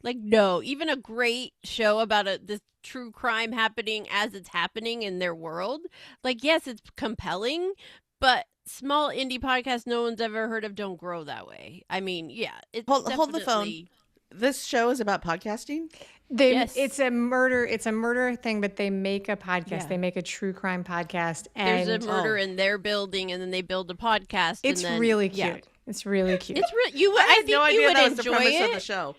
No, even a great show about this true crime happening as it's happening in their world. Yes, it's compelling, but small indie podcasts no one's ever heard of don't grow that way. I mean, yeah, it's Hold the phone. This show is about podcasting? Yes. It's a murder thing, but they make a podcast. Yeah. They make a true crime podcast. There's And a murder in their building, and then they build a podcast. It's and then, really cute. Yeah. It's really cute. It's really you. I had think no you idea would that was the enjoy premise it. of the show.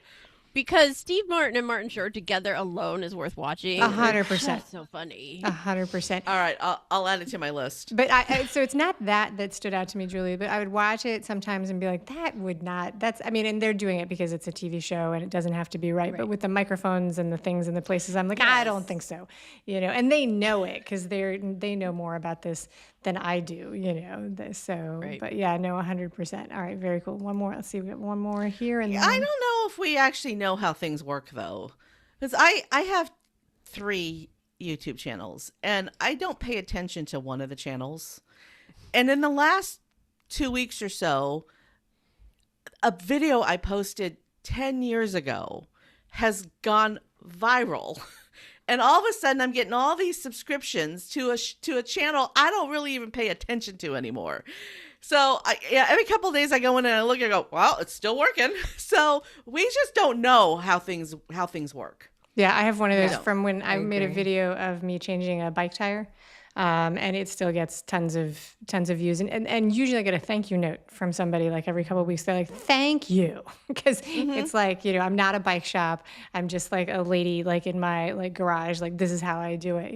Because Steve Martin and Martin Short together alone is worth watching. 100%. Just so funny. 100%. All right, I'll add it to my list. But so it's not that stood out to me, Julie, but I would watch it sometimes and be like, and they're doing it because it's a TV show and it doesn't have to be right. But with the microphones and the things and the places, I'm like, I don't think so, and they know it because they know more about this than I do, Right. But yeah, no, 100%. All right, very cool. One more. Let's see, we got one more here. And I don't know if we actually know how things work, though. Because I have 3 YouTube channels, and I don't pay attention to one of the channels. And in the last 2 weeks or so, a video I posted 10 years ago has gone viral. And all of a sudden, I'm getting all these subscriptions to a channel I don't really even pay attention to anymore. So every couple of days I go in and I look and I go, well, it's still working. So we just don't know how things work. Yeah, I have one of those Yeah. from when I made a agree. video of me changing a bike tire. And it still gets tons of views. And usually I get a thank you note from somebody like every couple of weeks. They're like, thank you. Because it's like, I'm not a bike shop. I'm just like a lady like in my like garage. Like this is how I do it,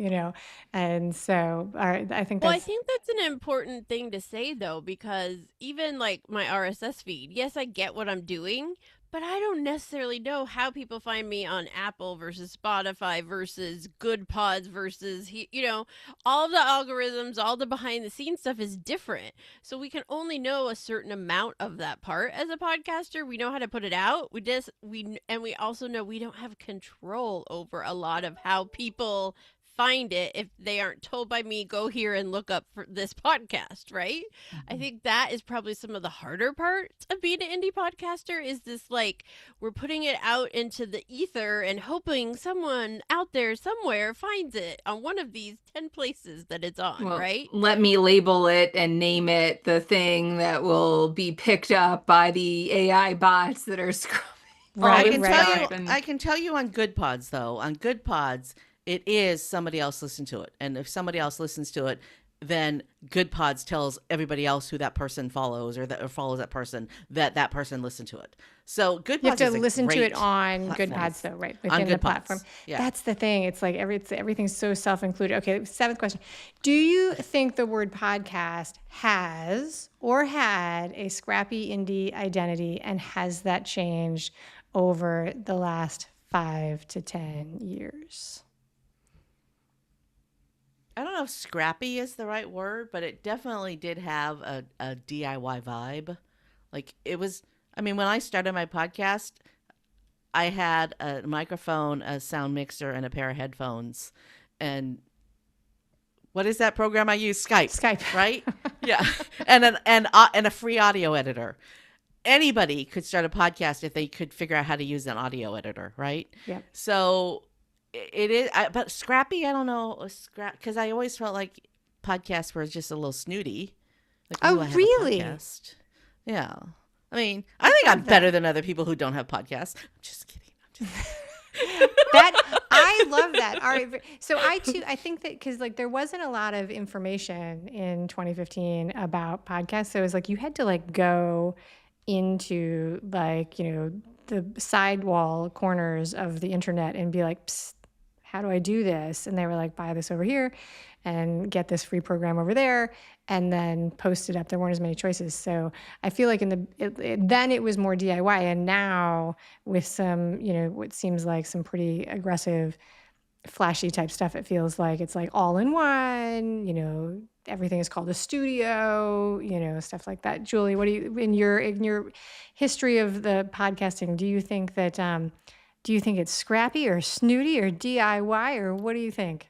And so I think Well, I that's think that's an important thing to say, though, because even like my RSS feed, yes, I get what I'm doing, but I don't necessarily know how people find me on Apple versus Spotify versus Good Pods versus, all of the algorithms, all the behind the scenes stuff is different. So we can only know a certain amount of that part as a podcaster. We know how to put it out. We also know we don't have control over a lot of how people find it if they aren't told by me, go here and look up for this podcast, right? I think that is probably some of the harder parts of being an indie podcaster is this like we're putting it out into the ether and hoping someone out there somewhere finds it on one of these 10 places that it's on, Well, right? let me label it and name it the thing that will be picked up by the AI bots that are scrubbing. Right, I can right, tell right. you, I can tell you on Good Pods though. On Good Pods, it is somebody else listen to it, and if somebody else listens to it, then Good Pods tells everybody else who that person follows or follows that person that person listened to it. So Good You have Pods to is a listen to it great on Good platform. Pods, though, right? Within the Good platform. Pods, yeah. That's the thing. It's like everything's so self-included. Okay, 7th question. Do you think the word podcast has or had a scrappy indie identity, and has that changed over the last 5 to 10 years? I don't know if scrappy is the right word, but it definitely did have a DIY vibe. Like it was, when I started my podcast, I had a microphone, a sound mixer, and a pair of headphones. And what is that program I use? Skype. Right? Yeah. And a free audio editor. Anybody could start a podcast if they could figure out how to use an audio editor, right? Yep. So it is, but scrappy, I don't know, because I always felt like podcasts were just a little snooty. Like, Oh, I have a really? podcast. Yeah. I think I'm better than other people who don't have podcasts. I'm just kidding. I love that. All right. So I think that because like there wasn't a lot of information in 2015 about podcasts. So it was like you had to like go into like, the sidewall corners of the internet and be like, psst, how do I do this? And they were like, buy this over here and get this free program over there, and then post it up. There weren't as many choices. So I feel like then it was more DIY. And now with some, what seems like some pretty aggressive, flashy type stuff, it feels like it's like all in one, everything is called a studio, stuff like that. Julie, what do you, in your history of the podcasting, do you think it's scrappy or snooty or DIY, or what do you think?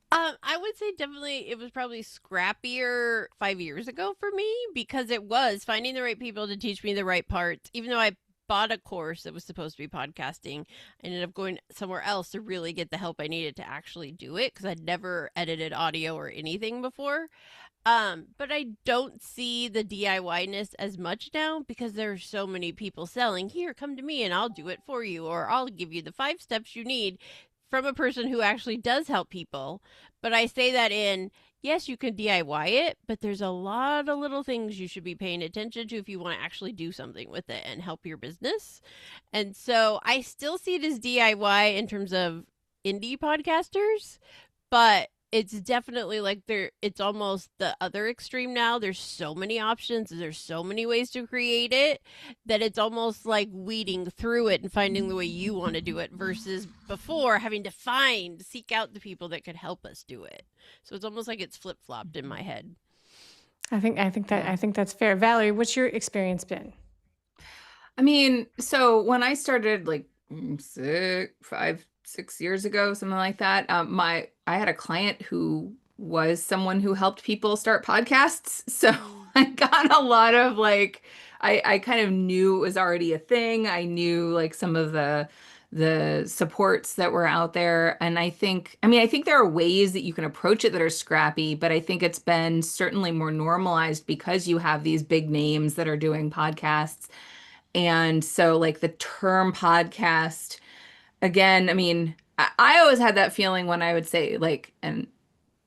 I would say definitely it was probably scrappier 5 years ago for me because it was finding the right people to teach me the right parts. Even though I bought a course that was supposed to be podcasting, I ended up going somewhere else to really get the help I needed to actually do it because I'd never edited audio or anything before. But I don't see the DIY-ness as much now because there's so many people selling, here, come to me and I'll do it for you, or I'll give you the 5 steps you need from a person who actually does help people. But I say that in, yes, you can DIY it, but there's a lot of little things you should be paying attention to if you want to actually do something with it and help your business. And so I still see it as DIY in terms of indie podcasters, but it's definitely like it's almost the other extreme now. There's so many options, there's so many ways to create it that it's almost like weeding through it and finding the way you want to do it versus before having to seek out the people that could help us do it. So it's almost like it's flip-flopped in my head. I think that's fair. Valerie, what's your experience been? I mean, so when I started like 6 years ago, something like that, I had a client who was someone who helped people start podcasts. So I got a lot of like, I kind of knew it was already a thing. I knew like some of the supports that were out there. And I think there are ways that you can approach it that are scrappy, but I think it's been certainly more normalized because you have these big names that are doing podcasts. And so like the term podcast, again, I mean, I always had that feeling when I would say like, and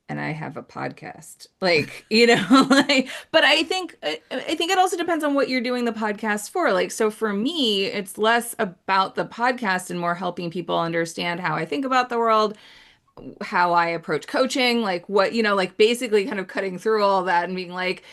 I have a podcast, like, like, but I think it also depends on what you're doing the podcast for. Like, so for me, it's less about the podcast and more helping people understand how I think about the world, how I approach coaching, like what, like basically kind of cutting through all that and being like,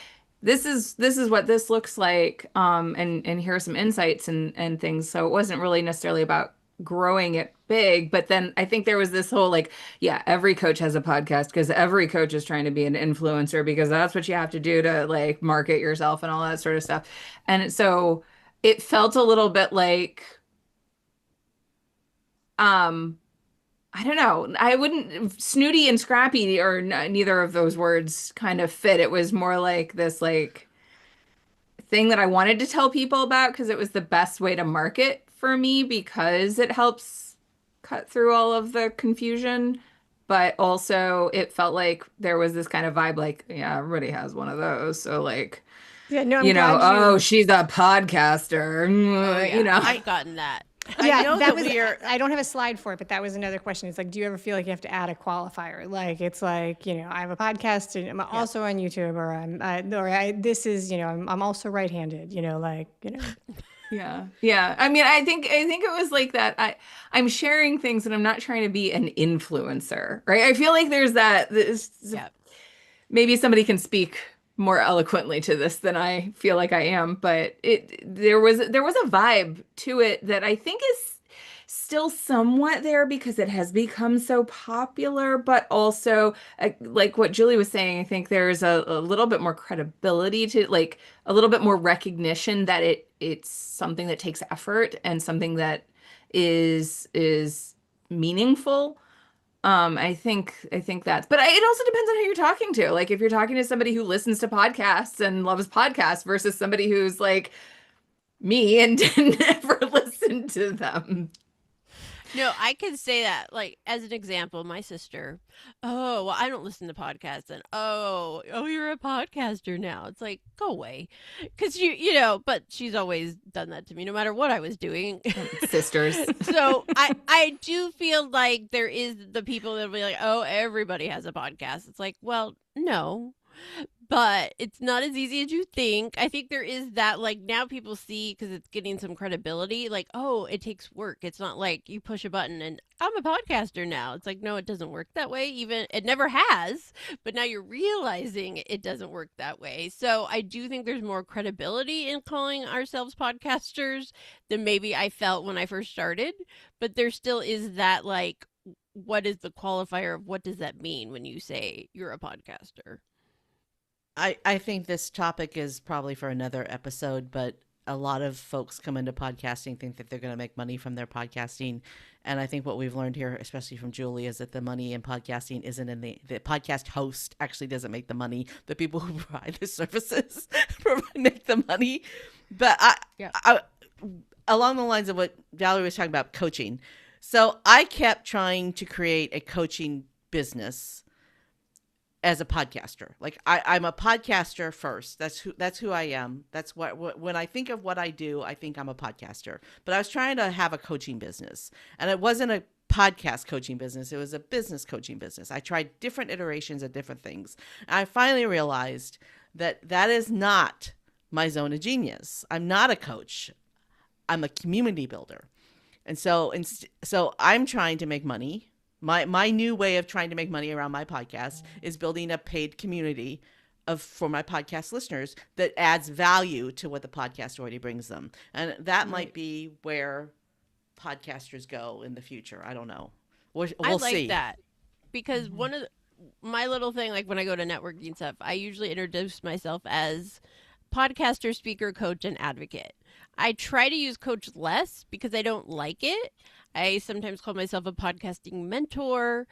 this is what this looks like, and here are some insights and things. So it wasn't really necessarily about growing it big, but then I think there was this whole like, yeah, every coach has a podcast because every coach is trying to be an influencer because that's what you have to do to like market yourself and all that sort of stuff. And so it felt a little bit like, I don't know. I wouldn't snooty and scrappy or neither of those words kind of fit. It was more like this like thing that I wanted to tell people about because it was the best way to market for me because it helps cut through all of the confusion. But also it felt like there was this kind of vibe like, yeah, everybody has one of those. So like, Yeah, no, I'm glad oh, she's a podcaster. Oh, yeah. I've gotten that. Yeah, I know that that was. we are. I don't have a slide for it, but that was another question. It's like, do you ever feel like you have to add a qualifier? Like, it's like, I have a podcast and I'm also on YouTube, or this is, I'm also right-handed. Yeah. Yeah. I mean, I think it was like that. I'm sharing things and I'm not trying to be an influencer, right? I feel like there's Yeah. maybe somebody can speak more eloquently to this than I feel like I am, but there was a vibe to it that I think is still somewhat there because it has become so popular, but also like what Julie was saying, I think there's a little bit more credibility to like a little bit more recognition that it's something that takes effort and something that is meaningful. I think that's, but it also depends on who you're talking to. Like if you're talking to somebody who listens to podcasts and loves podcasts versus somebody who's like me and didn't ever listen to them. No, I can say that, like, as an example, my sister, oh, well, I don't listen to podcasts, and oh, you're a podcaster now. It's like, go away. Because but she's always done that to me, no matter what I was doing. Sisters. So I do feel like there is the people that'll be like, oh, everybody has a podcast. It's like, well, no. But it's not as easy as you think. I think there is that, like, now people see because it's getting some credibility, like, oh, it takes work. It's not like you push a button and I'm a podcaster now. It's like, no, it doesn't work that way. Even it never has, but now you're realizing it doesn't work that way. So I do think there's more credibility in calling ourselves podcasters than maybe I felt when I first started. But there still is that, like, what is the qualifier of what does that mean when you say you're a podcaster? I think this topic is probably for another episode, but a lot of folks come into podcasting think that they're going to make money from their podcasting. And I think what we've learned here, especially from Julie, is that the money in podcasting isn't in the podcast host actually doesn't make the money. The people who provide the services make the money. But I, along the lines of what Valerie was talking about, coaching. So I kept trying to create a coaching business as a podcaster. Like I'm a podcaster first. That's who I am. That's what when I think of what I do, I think I'm a podcaster. But I was trying to have a coaching business, and it wasn't a podcast coaching business. It was a business coaching business. I tried different iterations of different things. I finally realized that that is not my zone of genius. I'm not a coach. I'm a community builder. And so I'm trying to make money. My new way of trying to make money around my podcast is building a paid community for my podcast listeners that adds value to what the podcast already brings them. And that might be where podcasters go in the future. I don't know. We'll I like see. that because one of my little thing, like when I go to networking stuff, I usually introduce myself as podcaster, speaker, coach, and advocate. I try to use coach less because I don't like it. I sometimes call myself a podcasting mentor.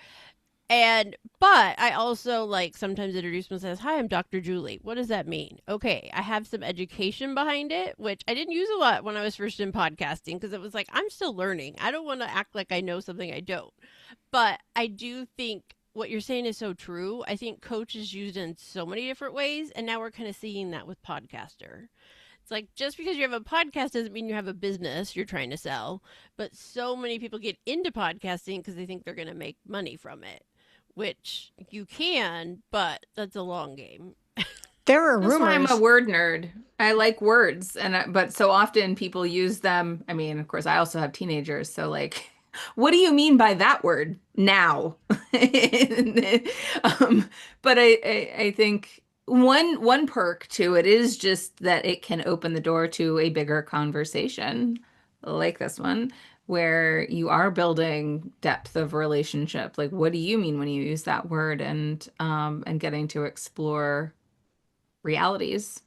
But I also like sometimes introduce myself as, hi, I'm Dr. Julie. What does that mean? Okay, I have some education behind it, which I didn't use a lot when I was first in podcasting because it was like, I'm still learning. I don't want to act like I know something I don't. But I do think what you're saying is so true. I think coach is used in so many different ways. And now we're kind of seeing that with podcaster. It's like just because you have a podcast doesn't mean you have a business you're trying to sell. But so many people get into podcasting because they think they're going to make money from it, which you can, but that's a long game. There are That's why I'm rumors. a word nerd. I like words, but so often people use them. I mean, of course, I also have teenagers, so like, what do you mean by that word now? But I think one perk to it is just that it can open the door to a bigger conversation like this one, where you are building depth of relationship. Like, what do you mean when you use that word, and getting to explore realities.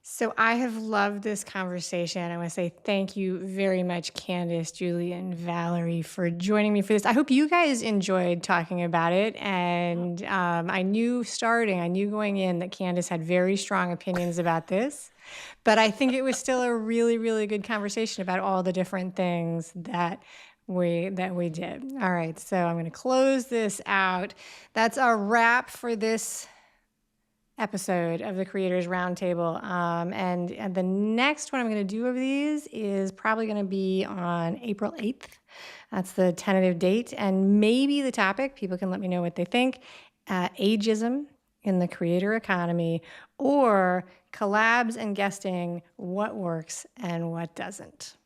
So I have loved this conversation. I want to say thank you very much, Kandas, Julie, and Valerie, for joining me for this. I hope you guys enjoyed talking about it. And I knew going in that Kandas had very strong opinions about this. But I think it was still a really, really good conversation about all the different things that we did. All right, so I'm going to close this out. That's a wrap for this episode of the Creators Roundtable. And the next one I'm going to do of these is probably going to be on April 8th. That's the tentative date. And maybe the topic, people can let me know what they think, ageism in the creator economy, or collabs and guesting, what works and what doesn't.